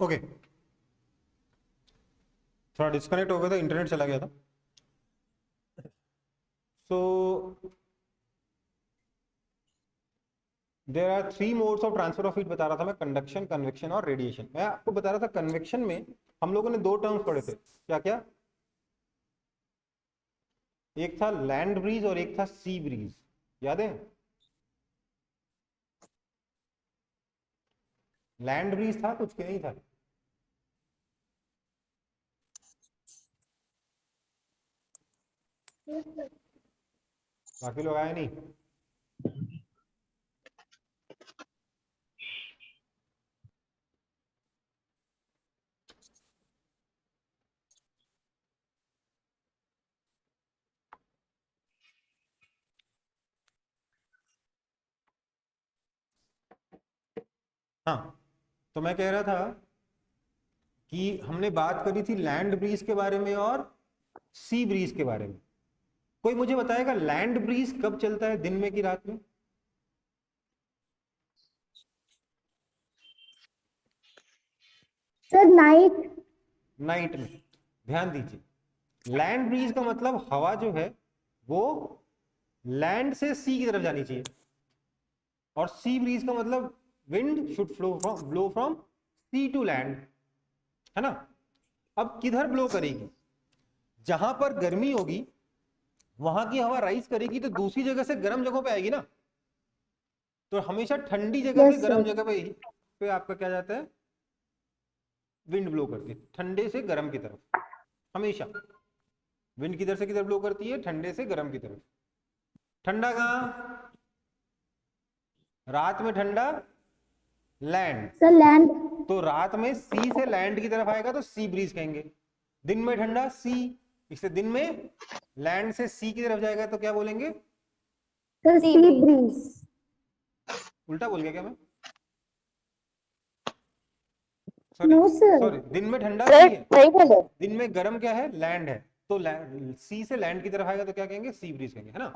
Okay, थोड़ा disconnect हो गया था, इंटरनेट चला गया था। So there are three modes of transfer of heat बता रहा था मैं, कंडक्शन, कन्वेक्शन और रेडिएशन। मैं आपको बता रहा था कन्वेक्शन में हम लोगों ने दो टर्म्स पढ़े थे, क्या क्या? एक था लैंड ब्रीज और एक था सी ब्रीज, याद है? लैंड ब्रीज था कुछ कि नहीं था? बाकी लोग आए नहीं? हाँ, तो मैं कह रहा था कि हमने बात करी थी लैंड ब्रीज के बारे में और सी ब्रीज के बारे में। कोई मुझे बताएगा लैंड ब्रीज कब चलता है, दिन में कि रात में? Sir night. नाइट में। ध्यान दीजिए, लैंड ब्रीज का मतलब हवा जो है वो लैंड से सी की तरफ जानी चाहिए, और सी ब्रीज का मतलब wind should blow from sea to land, है ना? अब किधर ब्लो करेगी? जहां पर गर्मी होगी वहां की हवा राइज करेगी तो दूसरी जगह से गर्म जगहों पे आएगी ना। तो हमेशा ठंडी जगह से यस गर्म सर। जगह पे आपका क्या जाता है? विंड ब्लो करती है ठंडे से गर्म की तरफ, हमेशा। विंड किधर से किधर ब्लो करती है? ठंडे से गर्म की तरफ। ठंडा कहाँ? रात में ठंडा लैंड। Sir land. तो रात में सी से लैंड की तरफ आएगा तो सी ब्रीज कहेंगे। दिन में ठंडा सी, इसलिए दिन में लैंड से सी की तरफ जाएगा तो क्या बोलेंगे? Sir sea breeze. उल्टा बोल गया क्या मैं? Sorry no sir. सॉरी, दिन में ठंडा सी सर है, सही बोले। दिन में गर्म क्या है? लैंड है। तो सी से लैंड की तरफ आएगा तो क्या कहेंगे? सी ब्रीज कहेंगे, है ना?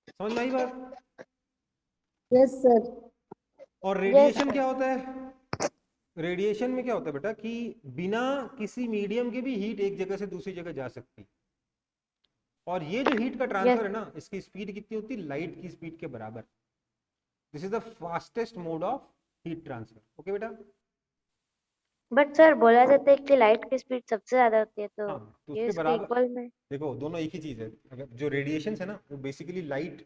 समझ में आई बात? Yes sir. और रेडिएशन क्या होता है? रेडिएशन में क्या होता है बेटा कि बिना किसी मीडियम के भी हीट एक जगह से दूसरी जगह जा सकती है। और ये जो हीट का ट्रांसफर है ना, इसकी स्पीड कितनी होती है? लाइट की स्पीड के बराबर। This is the fastest mode of heat transfer. Okay बेटा? बट सर बोला जाता है कि लाइट की स्पीड सबसे ज्यादा होती है, तो हाँ, तो ये उसके इसके बराबर। इक्वल में। देखो दोनों एक ही चीज है। अगर जो रेडिएशन है ना वो बेसिकली लाइट,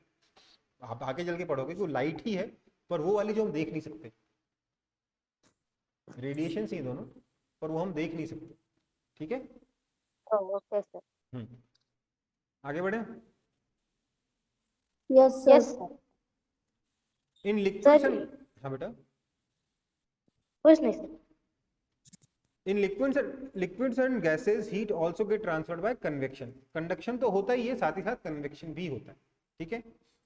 आप आगे चल के पढ़ोगे कि वो लाइट ही है, पर वो वाली जो हम देख नहीं सकते। रेडिएशन ही दोनों, पर वो हम देख नहीं सकते। ठीक है? Okay sir. आगे बढ़े। Yes yes sir. Sir. In liquids sir and, हाँ बेटा, कुछ नहीं sir. In liquids and gases heat also get transferred by convection. Conduction तो होता ही है, साथ ही साथ कन्वेक्शन भी होता है। ठीक है?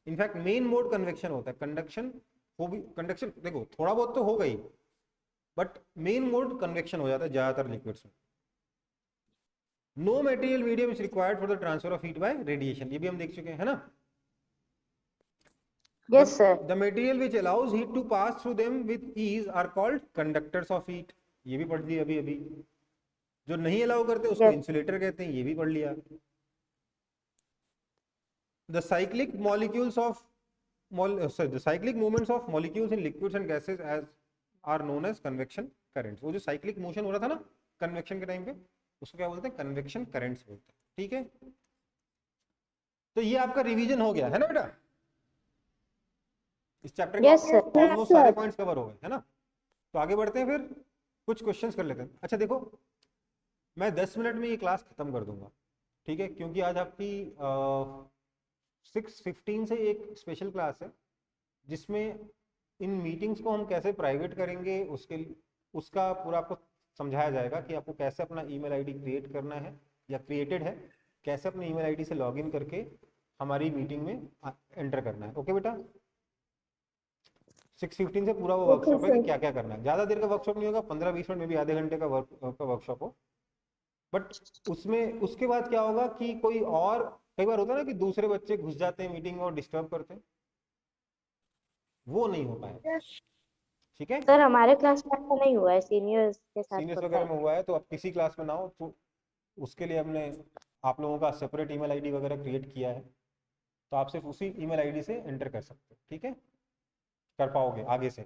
इनफैक्ट मेन मोड कन्वेक्शन होता है, कंडक्शन हो भी, कंडक्शन देखो थोड़ा बहुत तो हो गई, बट मेन मोड कन्वेक्शन हो जाता है ज्यादातर लिक्विड्स में। No material medium is required for the transfer of heat by radiation, ये भी हम देख चुके हैं, है ना? Yes sir. The material which allows heat to pass through them with ease are called conductors of heat, ये भी पढ़ लिया अभी अभी। जो नहीं अलाउ करते उसको यस इंसुलेटर कहते हैं, ये भी पढ़ लिया। The cyclic molecules of the cyclic movements of molecules in liquids and gases as are known as convection currents। वो जो साइक्लिक मोशन हो रहा था ना कन्वेक्शन के टाइम पे, उसको क्या बोलते हैं? कन्वेक्शन करंट्स बोलते हैं। ठीक है? तो ये आपका रिवीजन हो गया है ना बेटा? इस चैप्टर के यस सर। ऑलमोस्ट सारे पॉइंट्स कवर हो गए, है ना? तो आगे बढ़ते हैं, फिर कुछ क्वेश्चंस कर लेते हैं। अच्छा देखो, मैं 10 मिनट में ये क्लास खत्म कर दूंगा, ठीक है? क्योंकि आज आपकी 6:15 से एक स्पेशल क्लास है, जिसमें इन मीटिंग्स को हम कैसे प्राइवेट करेंगे उसका पूरा आपको समझाया जाएगा कि आपको कैसे अपना ईमेल आईडी क्रिएट करना है या क्रिएटेड है, कैसे अपने ईमेल आईडी से लॉगिन करके हमारी मीटिंग में एंटर करना है। ओके बेटा? 6:15 से पूरा वो ओके वर्कशॉप है कि सर। क्या क्या करना है। ज़्यादा देर का वर्कशॉप नहीं होगा, 15-20 मिनट में भी, आधे घंटे का वर्कशॉप हो। बट उसमें उसके बाद क्या होगा कि कोई और, कई बार होता है ना कि दूसरे बच्चे घुस जाते हैं मीटिंग और डिस्टर्ब करते हैं, वो नहीं हो पाएगा। ठीक है, सर हमारे क्लास में ऐसा नहीं हुआ है, सीनियर्स के साथ सीनियर्स होता वगैरह है। में हुआ है तो अब किसी क्लास में ना हो तो उसके लिए हमने आप लोगों का सेपरेट ईमेल आईडी वगैरह क्रिएट किया है, तो आप सिर्फ उसी ईमेल आईडी से एंटर कर सकते हो। ठीक है, कर पाओगे आगे से।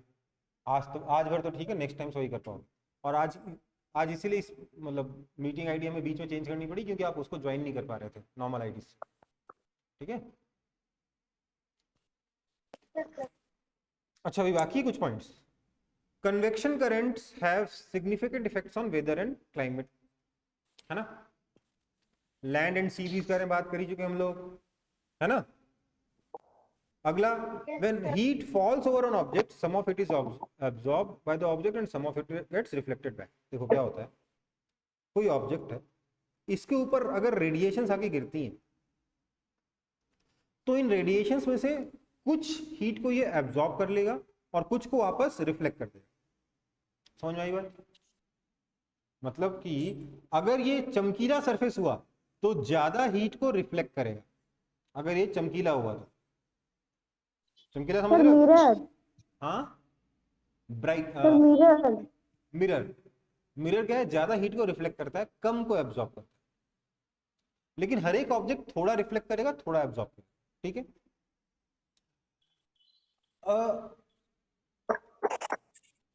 आज भर तो ठीक है, नेक्स्ट टाइम से वही कर पाओगे। और आज इसीलिए इस मतलब मीटिंग आईडी हमें बीच में चेंज करनी पड़ी क्योंकि आप उसको ज्वाइन नहीं कर पा रहे थे नॉर्मल आईडी से। ठीक है, अच्छा अभी बाकी है कुछ points. Convection currents have significant effects on whether and climate, है ना। लैंड एंड सी भी इस बारे में बात करी चुके हम लोग, है ना। अगला, when heat falls over an object, some of it is absorbed by the object and some of it gets reflected back। देखो क्या होता है, कोई ऑब्जेक्ट है, इसके ऊपर अगर रेडिएशंस आके गिरती हैं तो इन रेडिएशंस में से कुछ हीट को ये एब्जॉर्ब कर लेगा और कुछ को वापस रिफ्लेक्ट कर देगा। समझ में आई बात? मतलब कि अगर ये चमकीला सरफेस हुआ तो ज्यादा हीट को रिफ्लेक्ट करेगा, अगर ये चमकीला हुआ तो। चमकीला समझ सर रहे हो? मिरर, हाँ, bright sir mirror, mirror. Mirror क्या है, ज्यादा हीट को रिफ्लेक्ट करता है, कम को एब्जॉर्ब करता है। लेकिन हर एक ऑब्जेक्ट थोड़ा रिफ्लेक्ट करेगा, थोड़ा एब्जॉर्ब करेगा। ठीक है,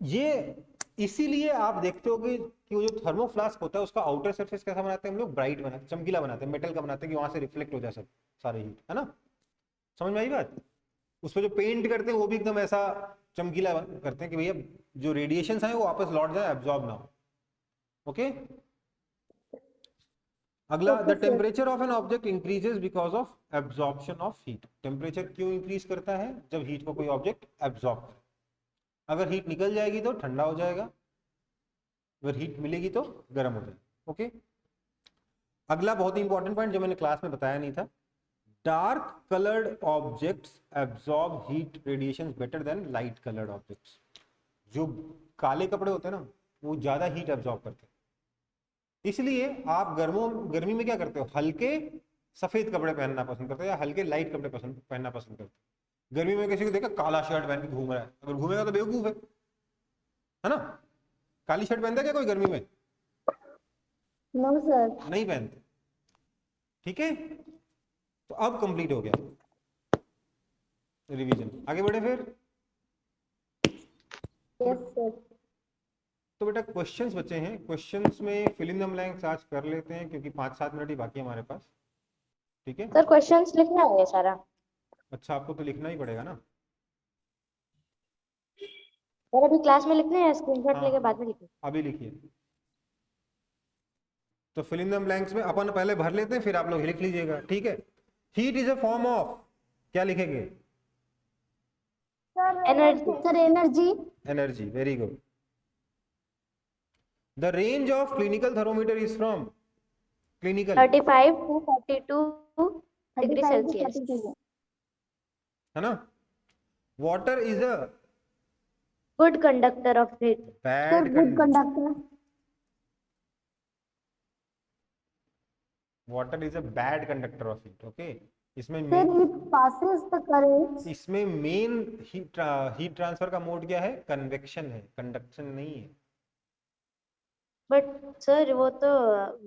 ये इसीलिए आप देखते हो कि वो जो थर्मोफ्लास्क होता है उसका आउटर सरफेस कैसा बनाते हैं हम लोग, ब्राइट बनाते हैं, चमकीला बनाते हैं, मेटल का बनाते हैं कि वहां से रिफ्लेक्ट हो जाए सब सारे हीट, है ना। समझ में आई बात? उस पर जो पेंट करते हैं वो भी एकदम ऐसा चमकीला करते हैं कि भैया जो रेडिएशन है वो वापस लौट जाए, एब्जॉर्ब ना हो। ओके, अगला, the temperature of an object increases because of absorption of heat. Temperature क्यों इंक्रीज करता है? जब हीट को कोई ऑब्जेक्ट एब्जॉर्ब करे। अगर हीट निकल जाएगी तो ठंडा हो जाएगा, अगर हीट मिलेगी तो गर्म हो जाएगा। ओके, अगला बहुत ही इंपॉर्टेंट पॉइंट जो मैंने क्लास में बताया नहीं था, dark coloured objects absorb heat radiation better than light coloured objects. जो काले कपड़े होते हैं ना वो ज्यादा हीट एब्जॉर्ब करते हैं, इसलिए आप गर्मी में क्या करते हो, हल्के सफेद कपड़े पहनना पसंद करते हो या हल्के लाइट कपड़े पहनना पसंद करते हो। गर्मी में किसी को देखा काला शर्ट पहन के घूम रहा है, अगर घूमेगा तो बेवकूफ है ना। काली शर्ट पहनता है क्या कोई गर्मी में? No sir. नहीं पहनते। ठीक है, तो अब कंप्लीट हो गया रिवीजन, आगे बढ़े फिर। Yes sir. तो बेटा क्वेश्चंस बचे हैं, क्वेश्चंस में फिल इन द ब्लैंक्स आज कर लेते हैं क्योंकि 5-7 मिनट ही बाकी है हमारे पास। ठीक है, सर क्वेश्चंस लिखना है ये सारा? अच्छा आपको तो लिखना ही पड़ेगा ना। सर अभी क्लास में लिखने हैं, स्क्रीनशॉट हाँ लेके बाद में लिखना अभी लिखिए। तो फिल इन द ब्लैंक्स में अपन पहले भर लेते हैं फिर आप लोग लिख लीजिएगा। ठीक है, heat is a form of, क्या लिखेंगे? Energy. Sir energy. Energy, very good. The range of clinical thermometer is from, clinical 35 to 42 degree 35 to Celsius. 42। है ना। Water is a good conductor of heat. Sir bad good conductor. Water is a bad conductor of heat. Okay, इसमें sir it passes the current. इसमें main heat transfer का mode क्या है? Convection है, conduction नहीं है। बट सर वो तो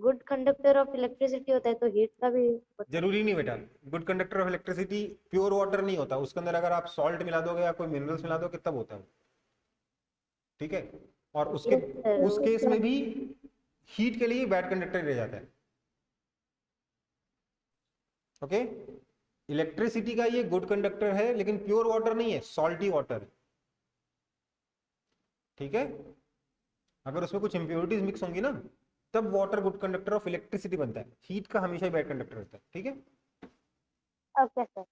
गुड कंडक्टर ऑफ इलेक्ट्रिसिटी होता है, तो हीट का भी होता है। जरूरी नहीं बेटा, good conductor of electricity pure water नहीं होता, उसके अंदर अगर आप सॉल्ट मिला दोगे या कोई मिनरल्स मिला दोगे तब होता है। ठीक है, और उसके Yes, sir. उस केस में भी हीट के लिए बैड कंडक्टर रह जाता है। ओके, इलेक्ट्रिसिटी का ये गुड कंडक्टर है लेकिन प्योर वाटर नहीं है, सॉल्टी वाटर है। ठीक है, अगर उसमें कुछ इंप्योरिटीज मिक्स होंगी ना तब water good conductor of electricity बनता है, हीट का हमेशा ही बैड कंडक्टर रहता है। ठीक है, okay sir.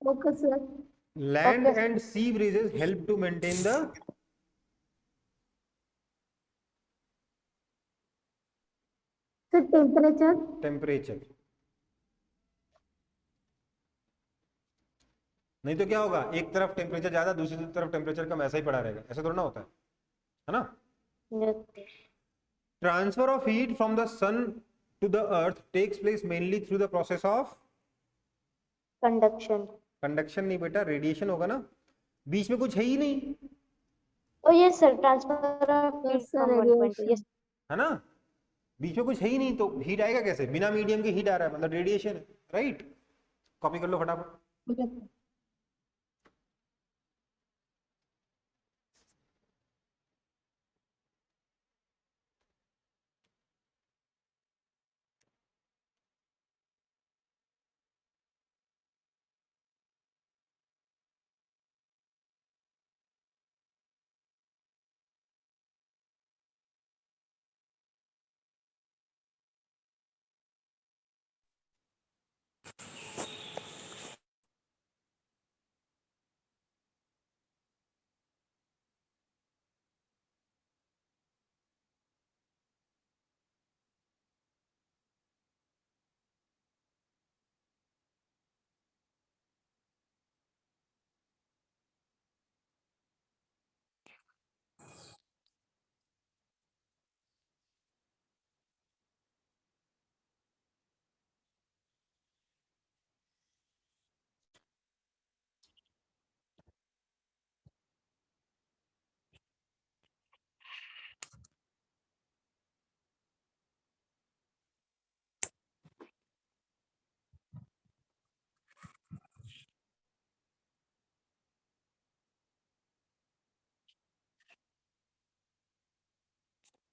Okay sir. Land Okay. And sea breezes help to maintain the sir temperature. Temperature. नहीं तो क्या होगा, एक तरफ टेम्परेचर ज्यादा दूसरी तरफ टेम्परेचर कम, ऐसा ही पड़ा रहेगा, ऐसा थोड़ा ना होता है ना। Okay. Transfer of heat from the sun to the earth takes place mainly through the process of conduction. Conduction नहीं बेटा, रेडिएशन होगा ना, बीच में कुछ है ही नहीं। Oh yes sir, transfer of heat Yes, sir, from one point to radiation. yes. है ना, बीच में कुछ है ही नहीं तो हीट आएगा कैसे, बिना मीडियम के हीट आ रहा है मतलब रेडिएशन है, राइट। कॉपी कर लो फटाफट। Okay.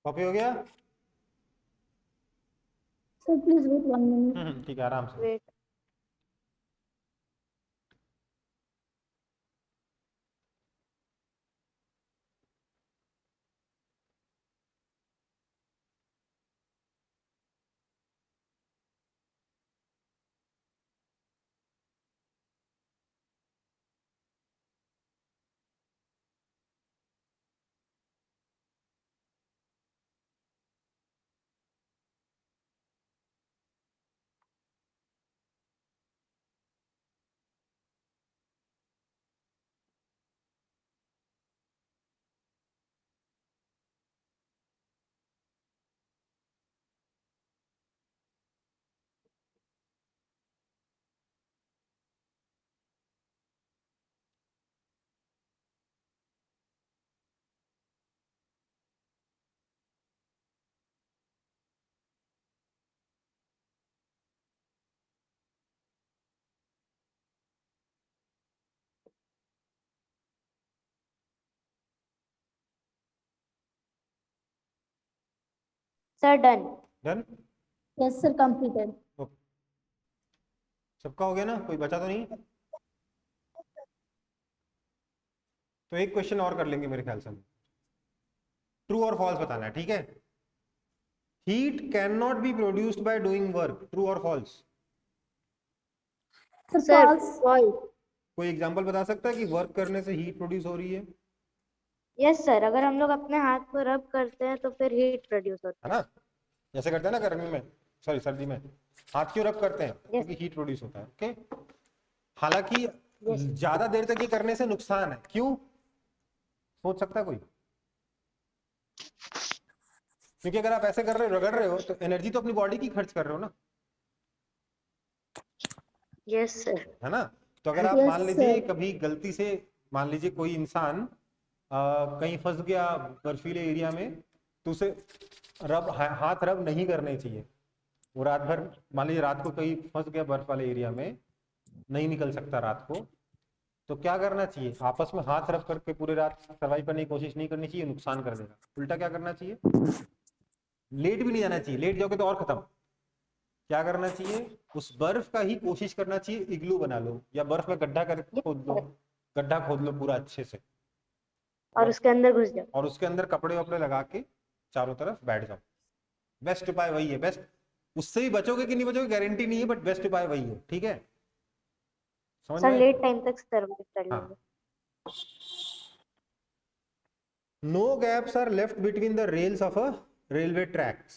कॉपी हो गया? Sir, please wait 1 minute. ठीक है, आराम से। Wait. Sir, done. Done. Yes, sir, completed. सबका हो गया ना, कोई बचा तो नहीं? तो एक क्वेश्चन और कर लेंगे मेरे ख्याल से, ट्रू और फॉल्स बताना है, ठीक है। Heat can not be produced by doing work, true और false? Sir, Sir, false. false. कोई एग्जांपल बता सकता है कि वर्क करने से हीट प्रोड्यूस हो रही है? Yes sir, अगर हम लोग अपने हाथ को रब करते हैं तो फिर हीट प्रोड्यूस होता है ना, जैसे करते हैं ना गर्मी में, सॉरी सर्दी में, हाथ क्यों रब करते हैं? Yes. क्योंकि हीट प्रोड्यूस होता है। ओके, हालांकि Yes. ज्यादा देर तक ये करने से नुकसान है, क्यों सोच सकता है कोई? क्योंकि अगर आप ऐसे कर रहे हो, रगड़ रहे हो, तो एनर्जी तो अपनी बॉडी की खर्च कर रहे हो ना, है। Yes sir. है ना। तो अगर आप Yes, मान लीजिए sir. कभी गलती से, मान लीजिए कोई इंसान कहीं फंस गया बर्फीले एरिया में, तो उसे हाथ रब नहीं करने चाहिए। वो रात भर, मान लीजिए रात को कहीं फंस गया बर्फ वाले एरिया में, नहीं निकल सकता रात को, तो क्या करना चाहिए? आपस में हाथ रब करके पूरे रात सर्वाइव करने की कोशिश नहीं करनी चाहिए, नुकसान कर देगा। उल्टा क्या करना चाहिए? लेट भी नहीं जाना चाहिए, लेट जाओगे तो और खत्म। क्या करना चाहिए? उस बर्फ का ही कोशिश करना चाहिए इग्लू बना लो, या बर्फ में गड्ढा कर खोद लो, गड्ढा खोद लो पूरा अच्छे से, और उसके अंदर घुस जाओ। और उसके अंदर कपड़े वपड़े लगा के चारों तरफ बैठ जाओ। बेस्ट उपाय वही है, बेस्ट। उससे भी बचोगे कि नहीं बचोगे गारंटी नहीं है, बट बेस्ट उपाय वही है, ठीक है। समझ सर में? लेट टाइम तक सर्वाइव कर हाँ। लेंगे। No gaps are left between the rails of a railway tracks.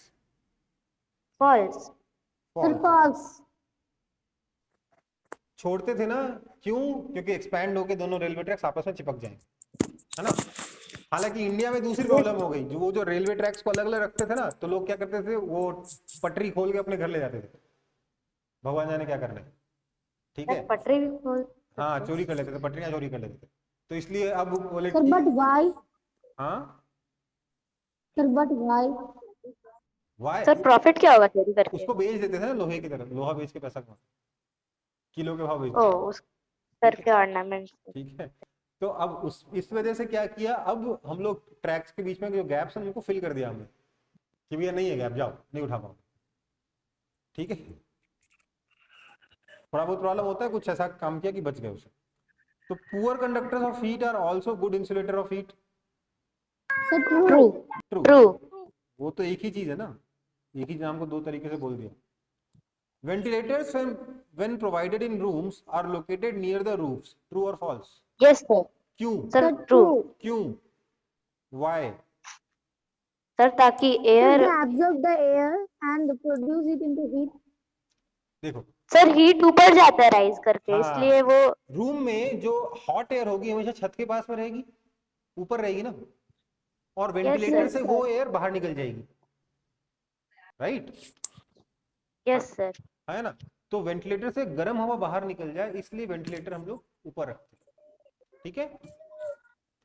False. Sir, false. छोड़ते थे ना, क्यों? क्योंकि एक्सपैंड होके दोनों रेलवे ट्रैक्स आपस में चिपक जाएंगे, है ना। हालांकि इंडिया में दूसरी प्रॉब्लम हो गई, जो वो जो रेलवे ट्रैक्स को अलग अलग रखते थे ना, तो लोग क्या करते थे, वो पटरी खोल के अपने घर ले जाते थे, भगवान जाने क्या करना है, ठीक है। सर पटरी भी खोल हाँ, सकते हैं। चोरी कर लेते थे, पटरियां चोरी कर लेते थे। तो इसलिए अब बोले Sir, but why? हाँ Sir, but why? Why, sir profit क्या होगा चोरी करके? उसको बेच देते थे ना लोहे की तरह, लोहा बेच के पैसा कमा, किलो के भाव बेचते ओ, थे। उस ठीक करके है, ऑर्नामेंट। ठीक है। तो अब उस इस वजह से क्या किया, अब हम लोग ट्रैक्स के बीच में जो गैप्स हैं उनको फिल कर दिया हमने कि भैया नहीं है गैप, जाओ नहीं उठा पाओ। ठीक है, थोड़ा बहुत प्रॉब्लम होता है, कुछ ऐसा काम किया कि बच गए उसे। तो poor conductors of heat are also good insulator of heat. Sir, true true. True, true. वो तो एक ही चीज है ना, एक ही नाम को दो तरीके से बोल दिया। Ventilators when provided in rooms are located near the roofs, true or false? Yes sir. क्यों? Sir Sir, true. true. क्यों? why? सर ताकि Sir, air, they absorb the air and produce it into heat. देखो, sir heat ऊपर जाता है rise करके, इसलिए हाँ, वो। रूम में जो हॉट एयर होगी हमेशा छत के पास में रहेगी, ऊपर रहेगी ना, और वेंटिलेटर Yes, से sir. वो एयर बाहर निकल जाएगी, राइट? Yes sir. है ना? तो वेंटिलेटर से गर्म हवा बाहर निकल जाए, इसलिए वेंटिलेटर हम लोग ऊपर रखते हैं। ठीक है,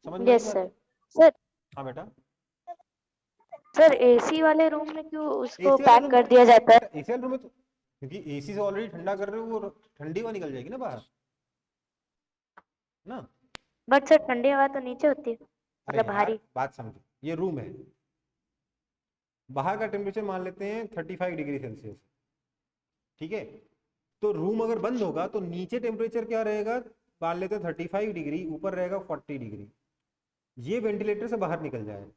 समझ में आई यस बात? सर। सर हाँ बेटा, सर एसी वाले रूम में क्यों उसको एसी वाले पैक रूम, कर दिया जाता है? बेटा एसी वाले रूम में तो क्योंकि एसी से ऑलरेडी ठंडा कर रहे हो, वो ठंडी हवा निकल जाएगी ना बाहर, ना? बट सर ठंडी हवा तो नीचे होती है, अरे मतलब यार भारी। बात समझो, ये रूम है, बाहर का टेम्परेचर मान लेते हैं 35 डिग्री सेल्सियस, ठीक है? तो रूम अगर बंद होगा तो नीचे टेम्परेचर क्या रहेगा, मान लेते हैं 35 डिग्री, ऊपर रहेगा 40 डिग्री, ये वेंटिलेटर से बाहर निकल जाएगा।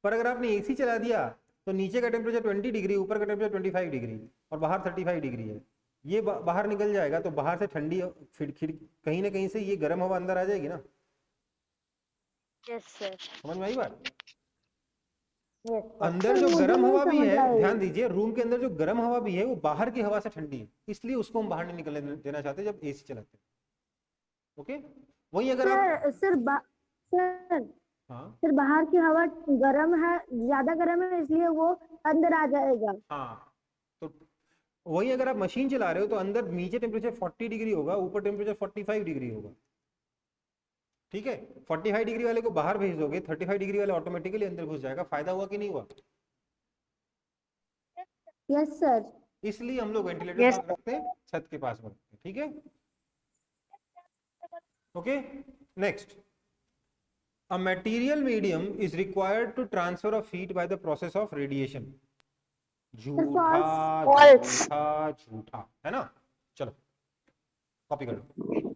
पर अगर आपने एसी चला दिया तो नीचे का टेम्परेचर 20 डिग्री, ऊपर का टेम्परेचर 25 डिग्री और बाहर 35 डिग्री है, ये बाहर निकल जाएगा, तो बाहर से ठंडी फिर कहीं ना कहीं से ये गर्म हवा अंदर आ जाएगी ना। Yes sir. समझ में आई बात? Yes sir. अंदर Sir, जो मुझे गर्म नहीं हवा भी समझ है, आई. ध्यान दीजिए, रूम के अंदर जो गर्म हवा भी है वो बाहर की हवा से ठंडी है, इसलिए उसको हम बाहर नहीं निकलने देना चाहते जब एसी चलाते हैं। ओके, वही अगर आप, सर, हाँ सर बाहर की हवा गर्म है, ज्यादा गर्म है, इसलिए वो अंदर आ जाएगा. हाँ, तो वही अगर आप मशीन चला रहे हो तो अंदर नीचे टेम्परेचर 40 डिग्री होगा, ऊपर टेम्परेचर 45 डिग्री होगा, ठीक है? 45 डिग्री वाले को बाहर भेज दोगे, 35 डिग्री वाले ऑटोमेटिकली अंदर घुस जाएगा। फायदा हुआ कि नहीं हुआ? Yes sir. इसलिए हम लोग वेंटिलेटर यस कहाँ रखते हैं, छत के पास में रखते हैं। ठीक है, okay. Next, a material medium is required to transfer of heat by the process of radiation. झूठा False. झूठा झूठा, है ना? चलो कॉपी कर लो।